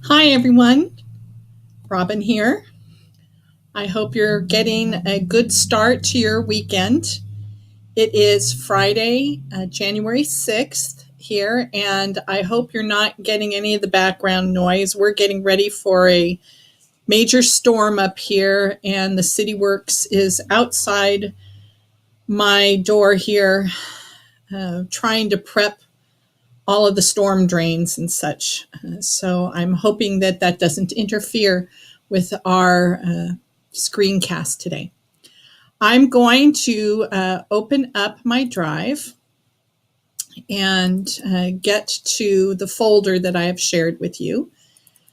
Hi, everyone. Robin here. I hope you're getting a good start to your weekend. It is Friday, January 6th here, and I hope you're not getting any of the background noise. We're getting ready for a major storm up here, and the City Works is outside my door here, trying to prep all of the storm drains and such. So I'm hoping that that doesn't interfere with our screencast today. I'm going to open up my drive and get to the folder that I have shared with you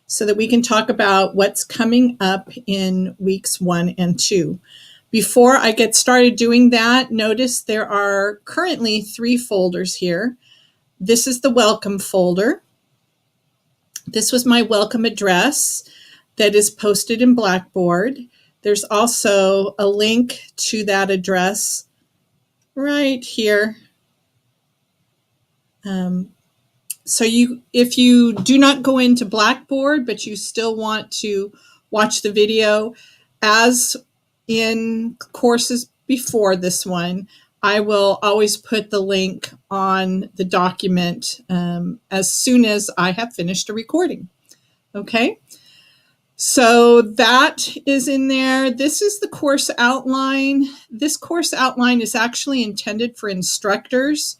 so that we can talk about what's coming up in weeks 1 and 2. Before I get started doing that, notice there are currently 3 folders here. This is the welcome folder. This was my welcome address that is posted in Blackboard. There's also a link to that address right here. So if you do not go into Blackboard, but you still want to watch the video, as in courses before this one, I will always put the link on the document as soon as I have finished a recording. Okay. So that is in there. This is the course outline. This course outline is actually intended for instructors.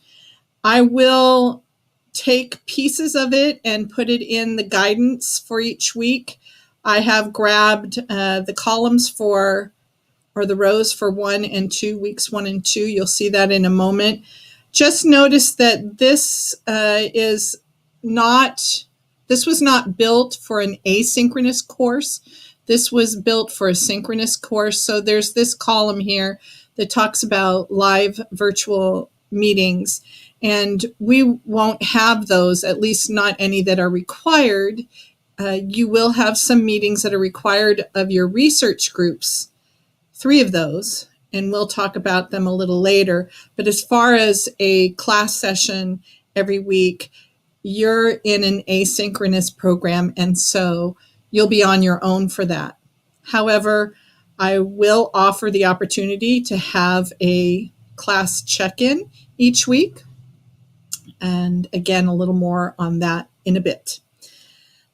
I will take pieces of it and put it in the guidance for each week. I have grabbed the columns for, or the rows for 1 and 2, weeks 1 and 2. You'll see that in a moment. Just notice that this this was not built for an asynchronous course. This was built for a synchronous course. So there's this column here that talks about live virtual meetings. And we won't have those, at least not any that are required. You will have some meetings that are required of your research groups, 3 of those, and we'll talk about them a little later. But as far as a class session every week, you're in an asynchronous program, and so you'll be on your own for that. However, I will offer the opportunity to have a class check-in each week. And again, a little more on that in a bit.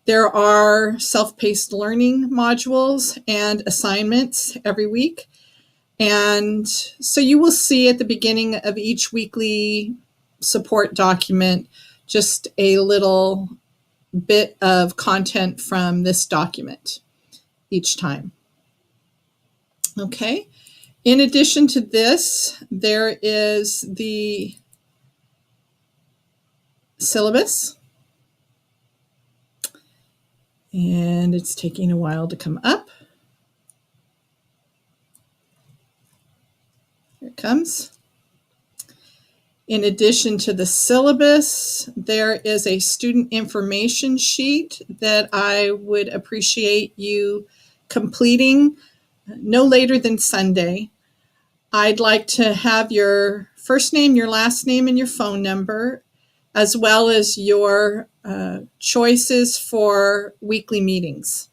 There are self-paced learning modules and assignments every week. And so you will see at the beginning of each weekly support document just a little bit of content from this document each time. Okay. In addition to this, there is the syllabus. And it's taking a while to come up. Here it comes. In addition to the syllabus, there is a student information sheet that I would appreciate you completing no later than Sunday. I'd like to have your first name, your last name, and your phone number, as well as your choices for weekly meetings.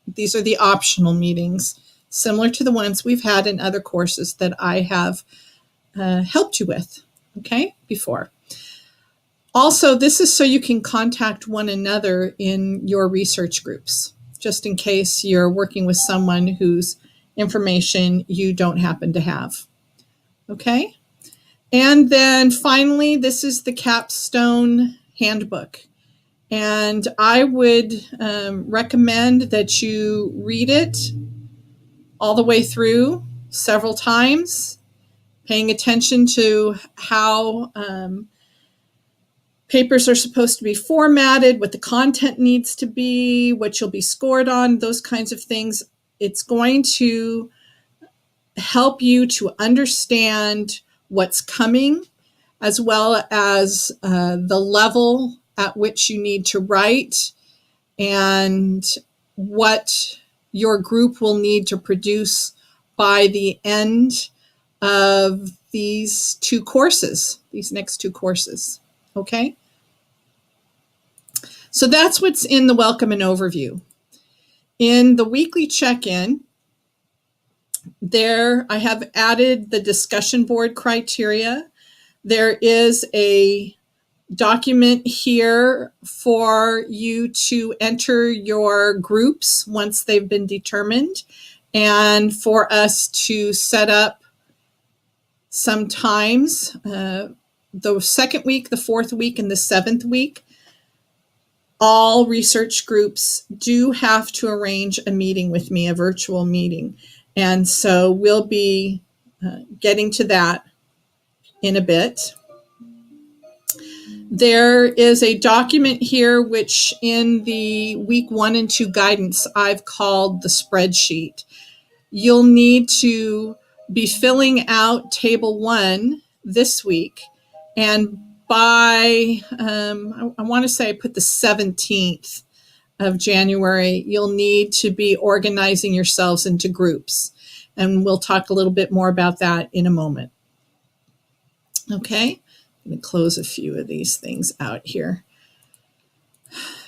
These are the optional meetings, similar to the ones we've had in other courses that I have helped you with. Okay, before. Also, this is so you can contact one another in your research groups, just in case you're working with someone whose information you don't happen to have. Okay, and then finally, this is the capstone handbook. And I would recommend that you read it all the way through several times, paying attention to how papers are supposed to be formatted, what the content needs to be, what you'll be scored on, those kinds of things. It's going to help you to understand what's coming, as well as the level at which you need to write and what your group will need to produce by the end of these 2 courses, these next 2 courses. Okay? So that's what's in the welcome and overview. In the weekly check-in, there I have added the discussion board criteria. There is a document here for you to enter your groups once they've been determined, and for us to set up sometimes the second week, the fourth week, and the seventh week. All research groups do have to arrange a meeting with me, a virtual meeting. And so we'll be getting to that in a bit. There is a document here which in the week 1 and 2 guidance I've called the spreadsheet. You'll need to be filling out table 1 this week, and by I want to say I put the 17th of January, you'll need to be organizing yourselves into groups. And we'll talk a little bit more about that in a moment. Okay, I'm going to close a few of these things out here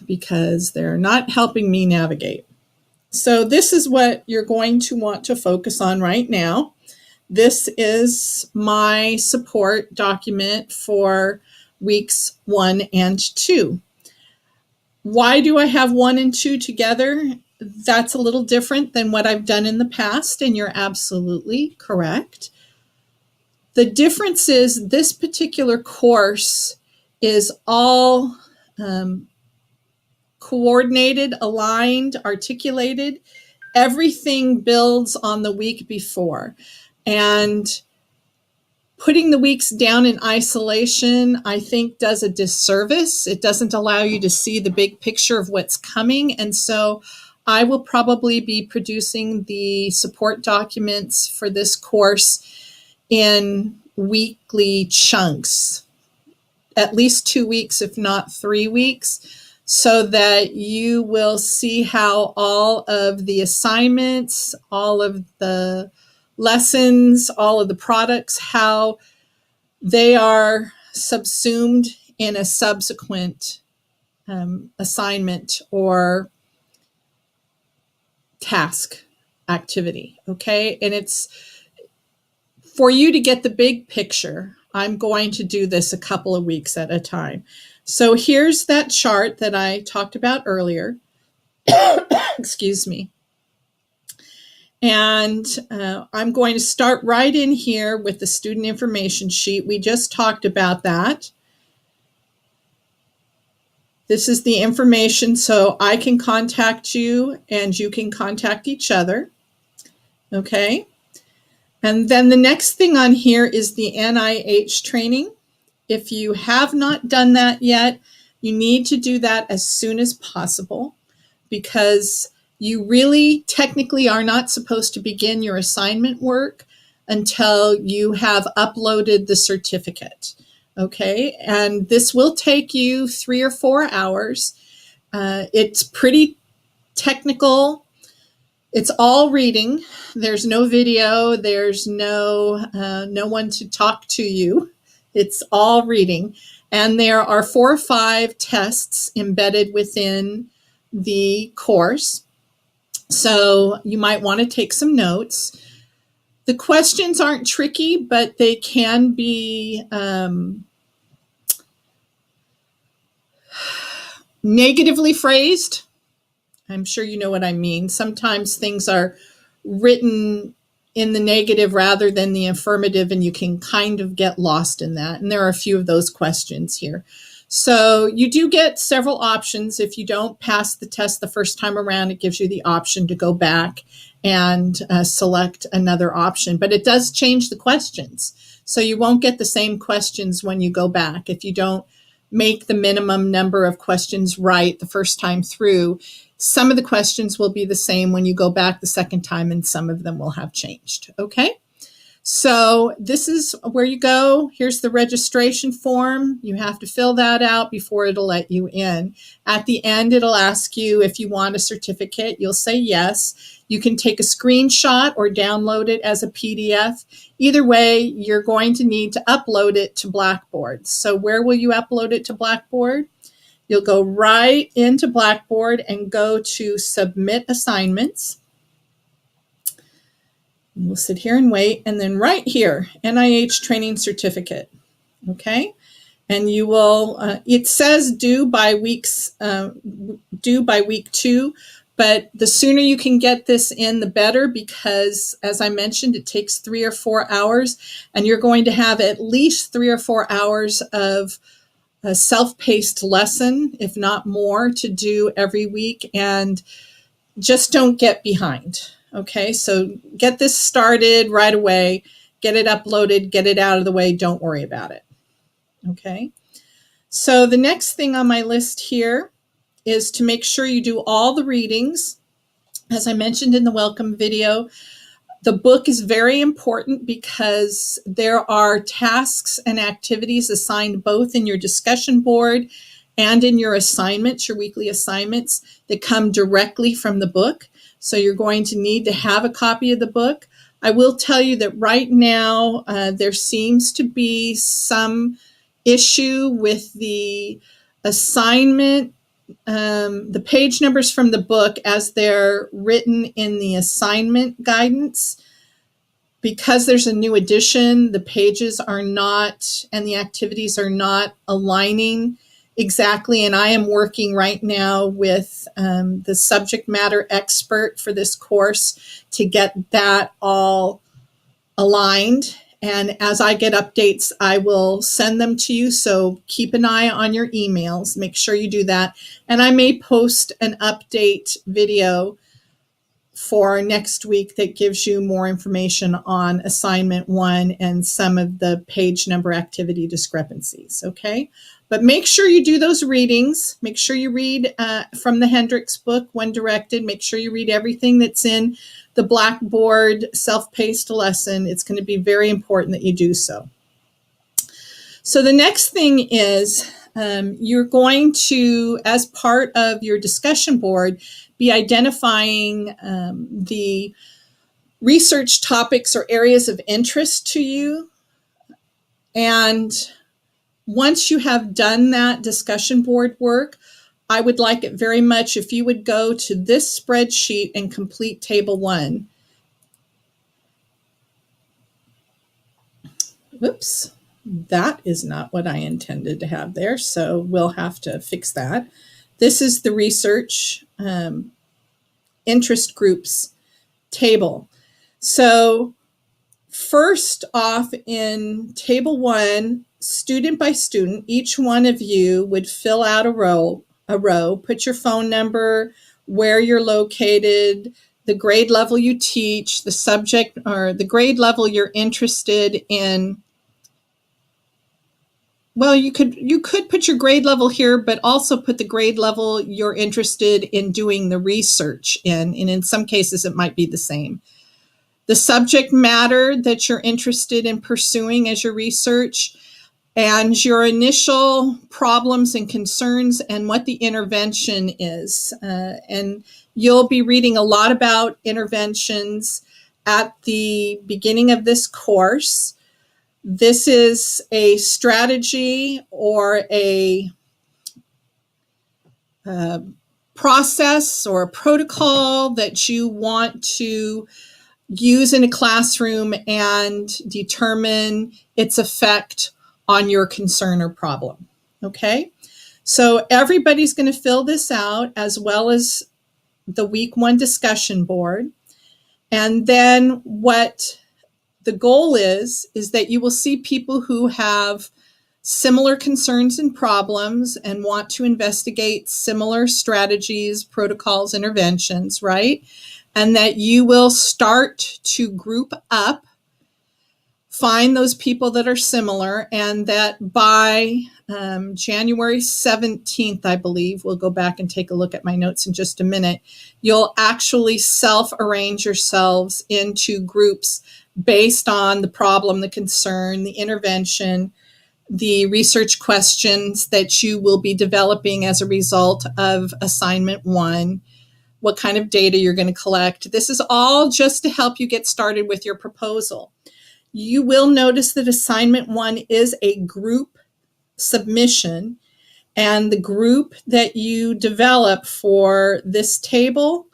because they're not helping me navigate. So this is what you're going to want to focus on right now. This is my support document for weeks 1 and 2. Why do I have 1 and 2 together? That's a little different than what I've done in the past, and you're absolutely correct. The difference is this particular course is all coordinated, aligned, articulated. Everything builds on the week before. And putting the weeks down in isolation, I think, does a disservice. It doesn't allow you to see the big picture of what's coming. And so I will probably be producing the support documents for this course in weekly chunks, at least 2 weeks, if not 3 weeks, so that you will see how all of the assignments, all of the lessons, all of the products, how they are subsumed in a subsequent assignment or task activity, okay? And it's for you to get the big picture. I'm going to do this a couple of weeks at a time. So here's that chart that I talked about earlier. Excuse me. And I'm going to start right in here with the student information sheet. We just talked about that. This is the information so I can contact you and you can contact each other. Okay. And then the next thing on here is the NIH training. If you have not done that yet, you need to do that as soon as possible, because you really technically are not supposed to begin your assignment work until you have uploaded the certificate. Okay, and this will take you 3 or 4 hours. It's pretty technical. It's all reading. There's no video. There's no one to talk to you. It's all reading. And there are 4 or 5 tests embedded within the course. So you might want to take some notes. The questions aren't tricky, but they can be negatively phrased. I'm sure you know what I mean. Sometimes things are written in the negative rather than the affirmative, and you can kind of get lost in that. And there are a few of those questions here. So you do get several options. If you don't pass the test the first time around, it gives you the option to go back and select another option. But it does change the questions. So you won't get the same questions when you go back. If you don't make the minimum number of questions right the first time through, some of the questions will be the same when you go back the second time, and some of them will have changed. Okay? So this is where you go. Here's the registration form. You have to fill that out before it'll let you in. At the end, it'll ask you if you want a certificate. You'll say yes. You can take a screenshot or download it as a PDF. Either way, you're going to need to upload it to Blackboard. So where will you upload it to Blackboard? you'll go right into Blackboard and go to Submit Assignments. We'll sit here and wait, and then right here, NIH Training Certificate, okay? And you will, it says due by week 2, but the sooner you can get this in, the better, because as I mentioned, it takes 3 or 4 hours, and you're going to have at least 3 or 4 hours of a self-paced lesson, if not more, to do every week, and just don't get behind. Okay, so get this started right away, get it uploaded, get it out of the way, don't worry about it. Okay, so the next thing on my list here is to make sure you do all the readings. As I mentioned in the welcome video, the book is very important because there are tasks and activities assigned both in your discussion board and in your assignments, your weekly assignments, that come directly from the book. So you're going to need to have a copy of the book. I will tell you that right now there seems to be some issue with the assignment, the page numbers from the book as they're written in the assignment guidance. Because there's a new edition, the pages are not, and the activities are not aligning exactly, and I am working right now with the subject matter expert for this course to get that all aligned. And as I get updates, I will send them to you. So keep an eye on your emails. Make sure you do that. And I may post an update video for next week that gives you more information on assignment 1 and some of the page number activity discrepancies, okay? But make sure you do those readings. Make sure you read from the Hendricks book when directed. Make sure you read everything that's in the Blackboard self-paced lesson. It's going to be very important that you do so. So the next thing is you're going to, as part of your discussion board, be identifying the research topics or areas of interest to you. And once you have done that discussion board work, I would like it very much if you would go to this spreadsheet and complete table 1. Whoops, that is not what I intended to have there, so we'll have to fix that. This is the research interest groups table. So first off, in table 1, student by student, each one of you would fill out a row, put your phone number, where you're located, the grade level you teach, the subject or the grade level you're interested in. Well, you could put your grade level here, but also put the grade level you're interested in doing the research in, and in some cases it might be the same. The subject matter that you're interested in pursuing as your research, and your initial problems and concerns, and what the intervention is. And you'll be reading a lot about interventions at the beginning of this course. This is a strategy or a process or a protocol that you want to use in a classroom and determine its effect on your concern or problem. Okay, so everybody's going to fill this out, as well as the week 1 discussion board. And then what the goal is that you will see people who have similar concerns and problems and want to investigate similar strategies, protocols, interventions, right? And that you will start to group up, find those people that are similar, and that by January 17th, I believe, we'll go back and take a look at my notes in just a minute, you'll actually self-arrange yourselves into groups based on the problem, the concern, the intervention, the research questions that you will be developing as a result of assignment 1, what kind of data you're going to collect. This is all just to help you get started with your proposal. You will notice that assignment 1 is a group submission, And the group that you develop for this table,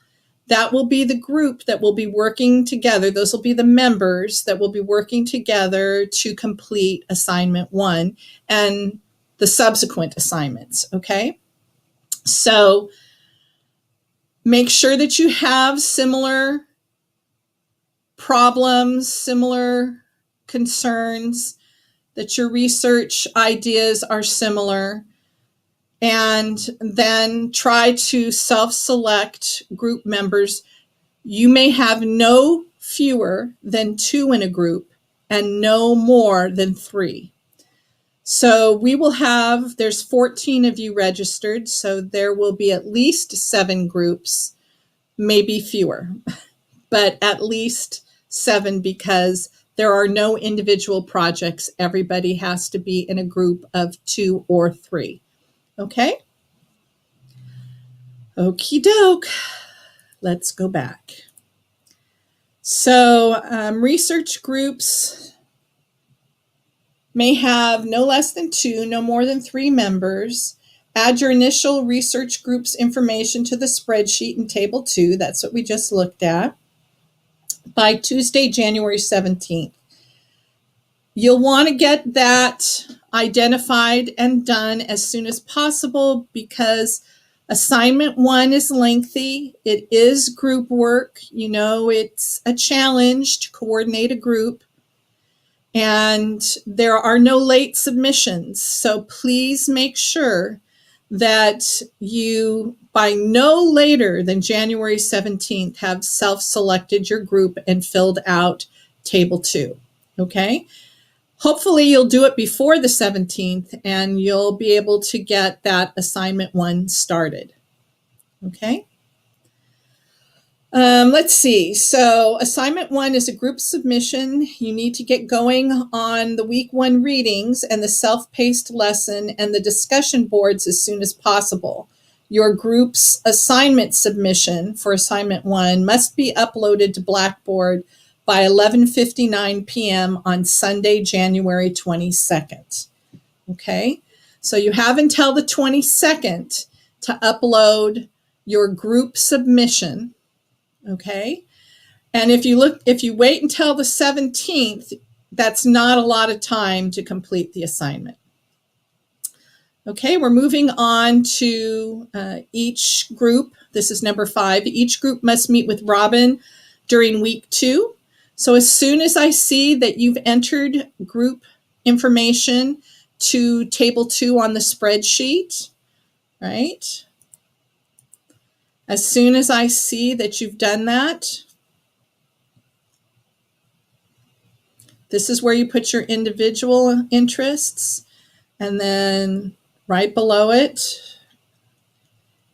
that will be the group that will be working together. Those will be the members that will be working together to complete assignment 1 and the subsequent assignments, okay? So make sure that you have similar problems, similar concerns, that your research ideas are similar, and then try to self-select group members. You may have no fewer than 2 in a group and no more than 3. So we will have, there's 14 of you registered, so there will be at least 7 groups, maybe fewer, but at least 7, because there are no individual projects. Everybody has to be in a group of 2 or 3. Okay? Okie doke. Let's go back. So research groups may have no less than 2, no more than 3 members. Add your initial research group's information to the spreadsheet in Table 2. That's what we just looked at. By Tuesday, January 17th. You'll want to get that identified and done as soon as possible, because assignment 1 is lengthy. It is group work. You know, it's a challenge to coordinate a group. And there are no late submissions. So please make sure that you, by no later than January 17th, have self-selected your group and filled out Table 2. Okay? Hopefully you'll do it before the 17th and you'll be able to get that assignment 1 started. Okay? Let's see. So assignment 1 is a group submission. You need to get going on the week 1 readings and the self-paced lesson and the discussion boards as soon as possible. Your group's assignment submission for assignment 1 must be uploaded to Blackboard by 11:59 p.m. on Sunday, January 22nd. Okay? So you have until the 22nd to upload your group submission. Okay? And if you wait until the 17th, that's not a lot of time to complete the assignment. Okay, we're moving on to each group. This is number 5. Each group must meet with Robin during week 2. So as soon as I see that you've entered group information to Table 2 on the spreadsheet, right? As soon as I see that you've done that, this is where you put your individual interests, and then right below it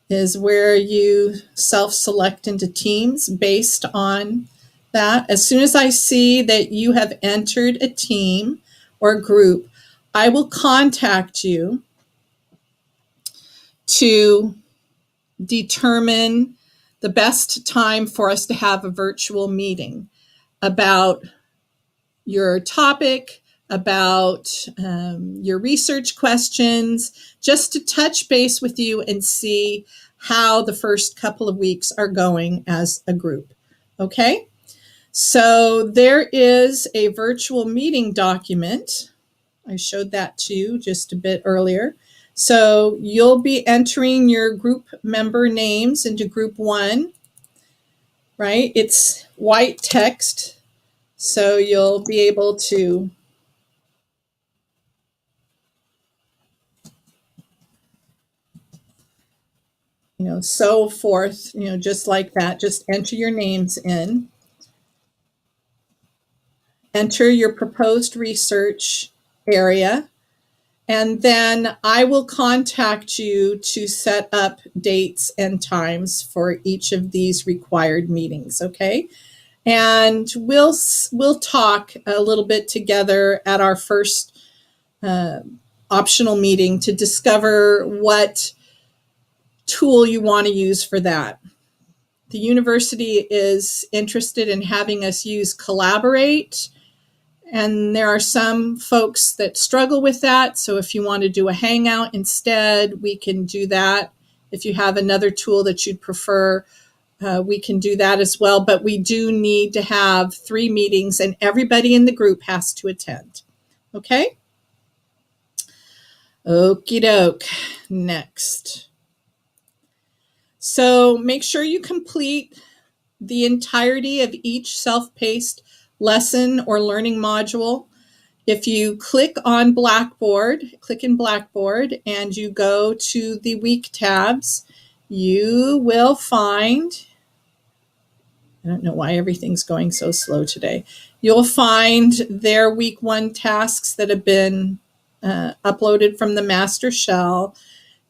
is where you self-select into teams based on that. As soon as I see that you have entered a team or group, I will contact you to determine the best time for us to have a virtual meeting about your topic, about your research questions, just to touch base with you and see how the first couple of weeks are going as a group. Okay? So there is a virtual meeting document. I showed that to you just a bit earlier. So you'll be entering your group member names into group 1, right? It's white text, so you'll be able to so forth, just like that. Just enter your names in. Enter your proposed research area. And then I will contact you to set up dates and times for each of these required meetings, okay? And we'll talk a little bit together at our first optional meeting to discover what tool you want to use for that. The university is interested in having us use Collaborate And there are some folks that struggle with that. So if you want to do a Hangout instead, we can do that. If you have another tool that you'd prefer, we can do that as well. But we do need to have 3 meetings and everybody in the group has to attend. Okay? Okie doke. Next. So make sure you complete the entirety of each self-paced lesson or learning module. If you click on Blackboard, click in Blackboard, and you go to the week tabs, you will find, I don't know why everything's going so slow today. You'll find their week 1 tasks that have been uploaded from the master shell.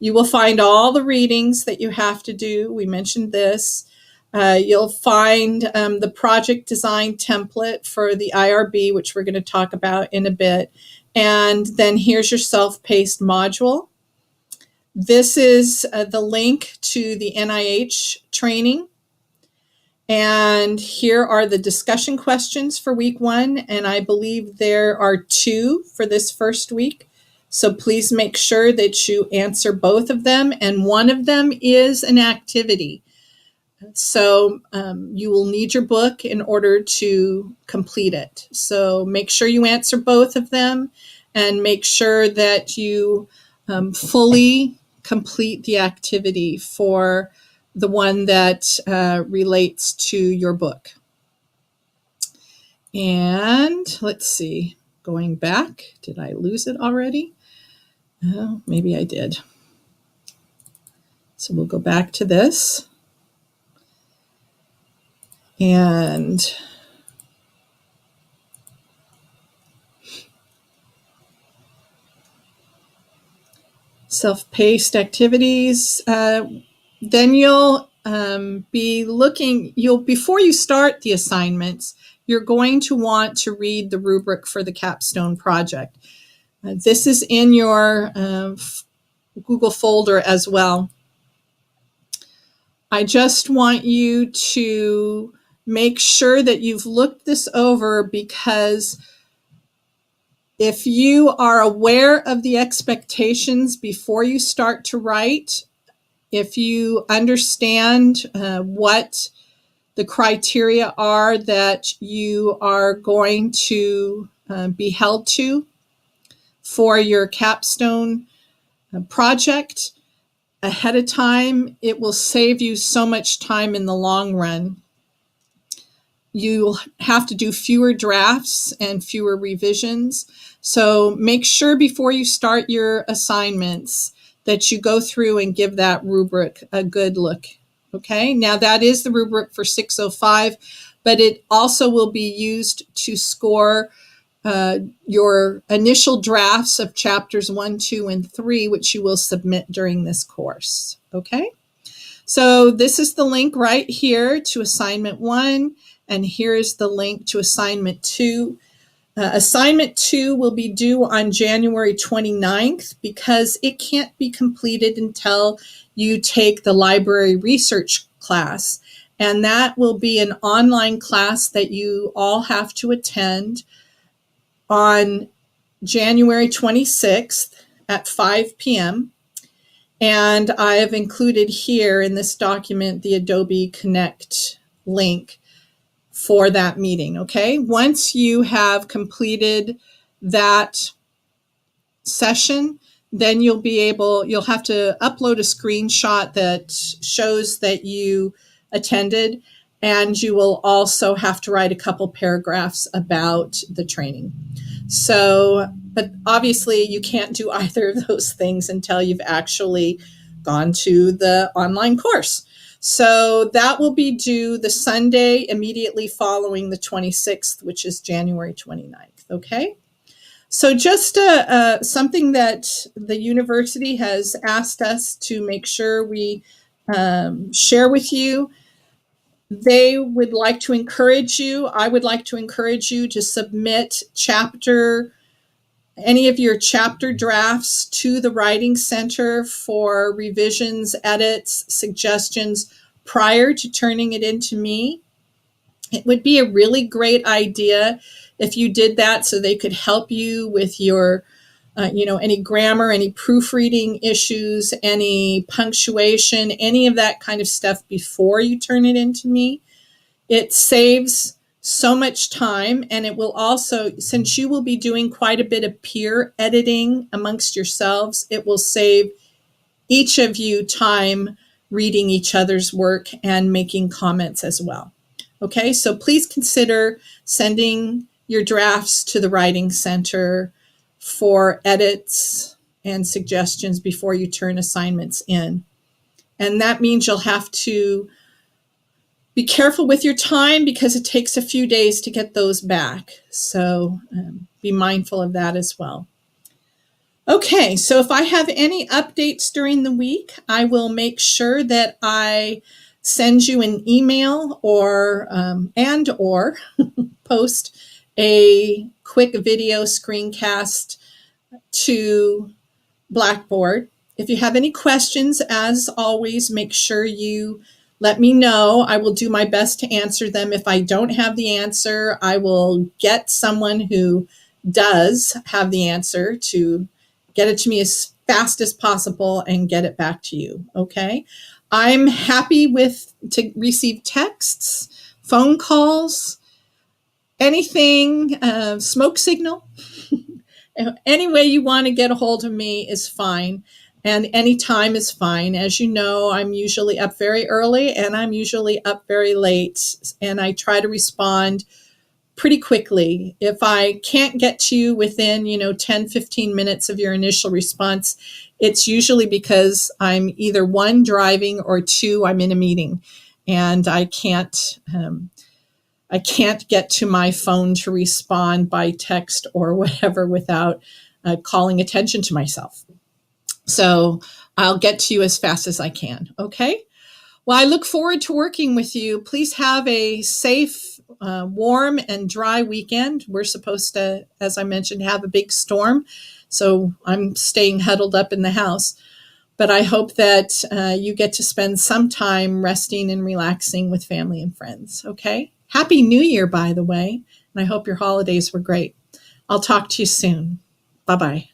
You will find all the readings that you have to do. We mentioned this. You'll find the project design template for the IRB, which we're going to talk about in a bit. And then here's your self-paced module. This is the link to the NIH training. And here are the discussion questions for week 1. And I believe there are 2 for this first week. So please make sure that you answer both of them. And one of them is an activity. So you will need your book in order to complete it. So make sure you answer both of them and make sure that you fully complete the activity for the one that relates to your book. And let's see, going back, did I lose it already? Oh, maybe I did. So we'll go back to this. And self-paced activities. Then you'll be looking, before you start the assignments, you're going to want to read the rubric for the capstone project. This is in your Google folder as well. I just want you to make sure that you've looked this over, because if you are aware of the expectations before you start to write, if you understand what the criteria are that you are going to be held to for your capstone project ahead of time, it will save you so much time in the long run. You'll have to do fewer drafts and fewer revisions. So make sure before you start your assignments that you go through and give that rubric a good look. Okay, now that is the rubric for 605, but it also will be used to score your initial drafts of chapters 1, 2, and 3, which you will submit during this course. Okay, so this is the link right here to assignment 1, and here's the link to assignment 2. Assignment 2 will be due on January 29th because it can't be completed until you take the library research class. And that will be an online class that you all have to attend on January 26th at 5 p.m. And I have included here in this document the Adobe Connect link for that meeting, okay? Once you have completed that session, then you'll have to upload a screenshot that shows that you attended, and you will also have to write a couple paragraphs about the training. So, but obviously you can't do either of those things until you've actually gone to the online course. So that will be due the Sunday immediately following the 26th, which is January 29th, okay? So just something that the university has asked us to make sure we share with you. They would like to encourage you, I would like to encourage you to submit any of your chapter drafts to the Writing Center for revisions, edits, suggestions prior to turning it into me. It would be a really great idea if you did that so they could help you with your any grammar, any proofreading issues, any punctuation, any of that kind of stuff before you turn it into me. It saves so much time, and it will also, since you will be doing quite a bit of peer editing amongst yourselves, it will save each of you time reading each other's work and making comments as well. Okay, so please consider sending your drafts to the Writing Center for edits and suggestions before you turn assignments in. And that means you'll have to be careful with your time because it takes a few days to get those back. So be mindful of that as well. Okay, so if I have any updates during the week, I will make sure that I send you an email or post a quick video screencast to Blackboard. If you have any questions, as always, make sure you let me know. I will do my best to answer them. If I don't have the answer, I will get someone who does have the answer to get it to me as fast as possible and get it back to you. Okay. I'm happy to receive texts, phone calls, anything, smoke signal. Any way you want to get a hold of me is fine. And any time is fine. As you know, I'm usually up very early and I'm usually up very late. And I try to respond pretty quickly. If I can't get to you within, 10, 15 minutes of your initial response, it's usually because I'm either one, driving, or two, I'm in a meeting and I can't get to my phone to respond by text or whatever without calling attention to myself. So I'll get to you as fast as I can. Okay. Well, I look forward to working with you. Please have a safe, warm, and dry weekend. We're supposed to, as I mentioned, have a big storm. So I'm staying huddled up in the house. But I hope that you get to spend some time resting and relaxing with family and friends. Okay. Happy New Year, by the way. And I hope your holidays were great. I'll talk to you soon. Bye-bye.